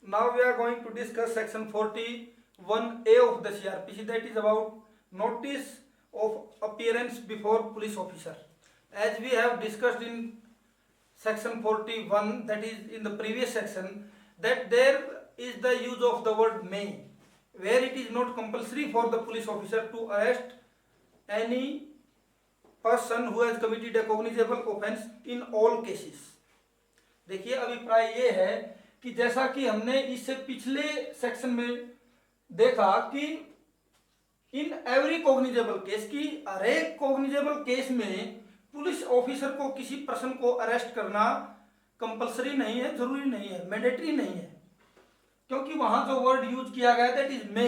Now we are going to discuss section 41A of the CRPC, that is about notice of appearance before police officer. As we have discussed in section 41, that is in the previous section, that there is the use of the word may, where it is not compulsory for the police officer to arrest any person who has committed a cognizable offense in all cases. देखिए अभिप्राय ये है कि जैसा कि हमने इससे पिछले सेक्शन में देखा कि इन एवरी कॉग्निजेबल केस की हर एक कॉग्निजेबल केस में पुलिस ऑफिसर को किसी पर्सन को अरेस्ट करना कंपलसरी नहीं है, जरूरी नहीं है, मैंडेटरी नहीं है, क्योंकि वहां जो वर्ड यूज किया गया that is may,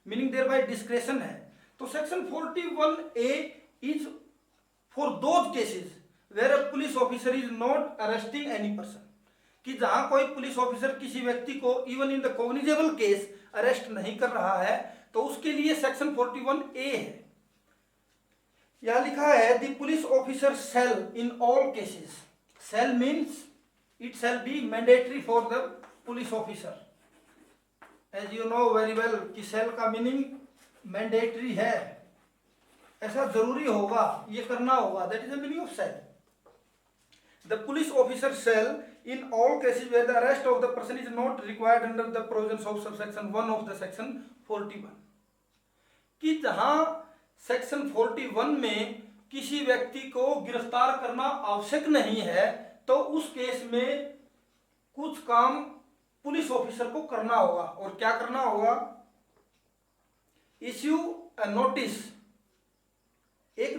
meaning thereby discretion है। तो section 41A is for those cases where a police officer is not arresting any person, कि जहां कोई पुलिस ऑफिसर किसी व्यक्ति को even in the cognizable case arrest नहीं कर रहा है, तो उसके लिए सेक्शन 41A है। यहां लिखा है the police officer shall in all cases, shall means it shall be mandatory for the police officer. As you know very well कि शेल का मीनिंग मैंडेटरी है, ऐसा जरूरी होगा, ये करना होगा, that is the meaning of shall. The police officer shall, in all cases where the arrest of the person is not required under the provisions of subsection 1 of the section 41, कि जहां section 41 में किसी व्यक्ति को गिरफ्तार करना आवश्यक नहीं है, तो उस केस में कुछ काम पुलिस ऑफिसर को करना होगा। और क्या करना होगा? इश्यू अ नोटिस, एक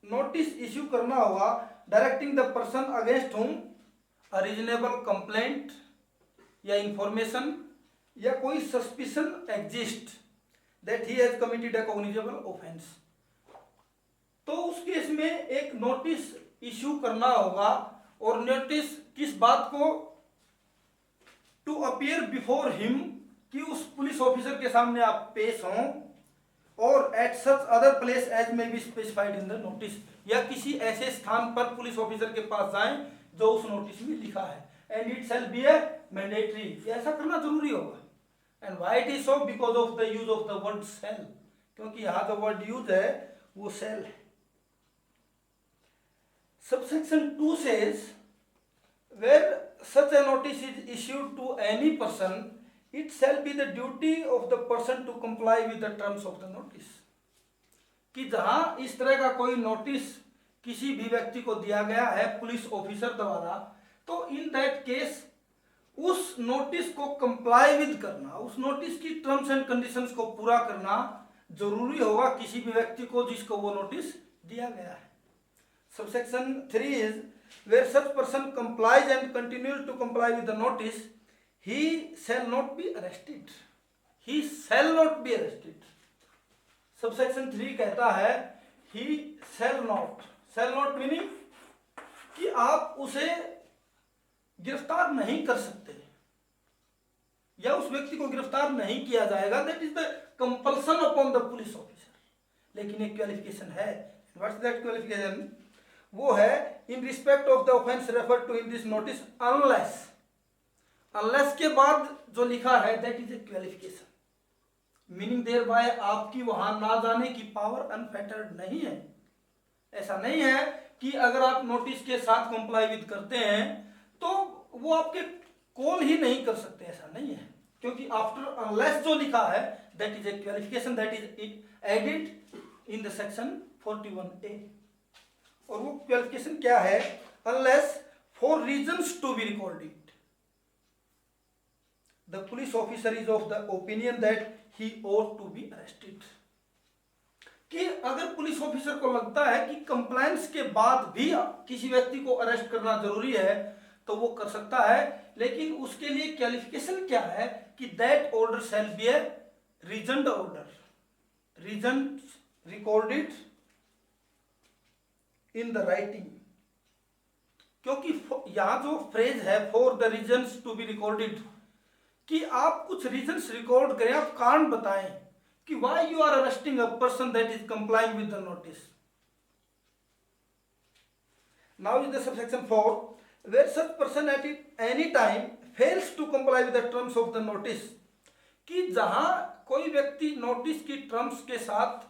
नोटिस इश्यू करना होगा, directing the person against whom a reasonable complaint या इंफॉर्मेशन या कोई suspicion exist that he has committed a cognizable offence. तो उस केस में एक नोटिस इश्यू करना होगा, और नोटिस किस बात को? टू अपीयर बिफोर हिम, कि उस पुलिस ऑफिसर के सामने आप पेश हों, और at such other place as may be specified in the notice, या किसी ऐसे स्थान पर पुलिस ऑफिसर के पास जाएं जो उस नोटिस में लिखा है। And it shall be a mandatory, ऐसा करना जरूरी होगा। And why it is so? Because of the use of the word shall, क्योंकि यहां जो वर्ड यूज है वो शैल है। Subsection 2 says where such a notice is issued to any person, it shall be the duty of the person to comply with the terms of the notice, कि जहां इस तरह का कोई नोटिस किसी भी व्यक्ति को दिया गया है पुलिस ऑफिसर द्वारा, तो इन दैट केस उस नोटिस को कंप्लाई विद करना, उस नोटिस की टर्म्स एंड कंडीशंस को पूरा करना जरूरी होगा किसी भी व्यक्ति को जिसको वो नोटिस दिया गया है। Subsection 3 is where such person complies and continues to comply with the notice, he shall not be arrested, he shall not be arrested। Subsection 3 कहता है he shall not मीनिंग कि आप उसे गिरफ्तार नहीं कर सकते, या उस व्यक्ति को गिरफ्तार नहीं किया जाएगा, that is the compulsion upon the police officer. लेकिन एक क्वालिफिकेशन है, व्हाट्स दैट क्वालिफिकेशन? वो है in respect of the offence referred to in this notice unless, unless के बाद जो लिखा है that is a qualification, meaning thereby आपकी वहां ना जाने की पावर अनफेटर्ड नहीं है। ऐसा नहीं है कि अगर आप नोटिस के साथ कंप्लाई विद करते हैं तो वो आपके कॉल ही नहीं कर सकते, ऐसा नहीं है, क्योंकि आफ्टर अनलेस जो लिखा है that is a qualification that is added in the section 41A। और वो क्वालिफिकेशन क्या है? Unless for reasons to be recorded the police officer is of the opinion that he ought to be arrested, कि अगर police officer को लगता है कि कंप्लायंस के बाद भी किसी व्यक्ति को अरेस्ट करना जरूरी है तो वो कर सकता है, लेकिन उसके लिए क्वालिफिकेशन क्या है कि that order shall be a reasoned order, reason recorded in the writing. क्योंकि यहां जो फ्रेज है for the reasons to be recorded, कि आप कुछ रीजंस रिकॉर्ड करें, आप कारण बताएं कि why you are arresting a person that is complying with the notice. Now is the subsection 4 where such person at any time fails to comply with the terms of the notice, कि जहां कोई व्यक्ति notice की terms के साथ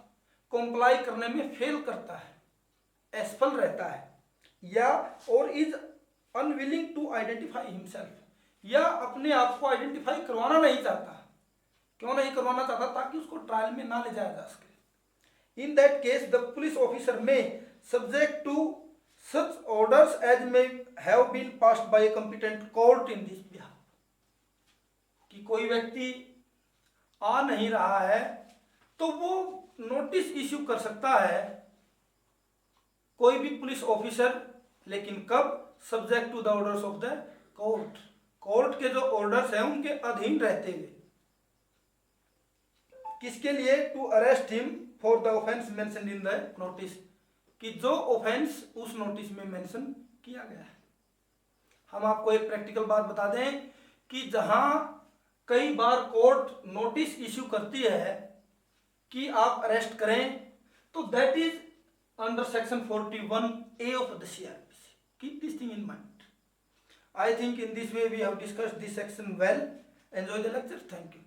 comply करने में fail करता है, असफल रहता है, या और is unwilling to identify himself, या अपने आप को आइडेंटिफाई करवाना नहीं चाहता। क्यों नहीं करवाना चाहता? ताकि उसको ट्रायल में ना ले जाया जा सके। In that case the police officer may subject to such orders as may have been passed by a competent court in this behalf, कि कोई व्यक्ति आ नहीं रहा है तो वो नोटिस इश्यू कर सकता है कोई भी पुलिस ऑफिसर, लेकिन कब? Subject to the orders of the court, court के जो ऑर्डर्स हैं उनके अधीन रहते हुए। किसके लिए? To arrest him for the offence mentioned in the notice, कि जो ऑफेंस उस नोटिस में मेंशन किया गया है। हम आपको एक प्रैक्टिकल बात बता दें कि जहां कई बार कोर्ट नोटिस इश्यू करती है कि आप अरेस्ट करें, तो that is under section 41A of the CRPC. Keep this thing in mind. I think in this way we have discussed this section well. Enjoy the lecture. Thank you.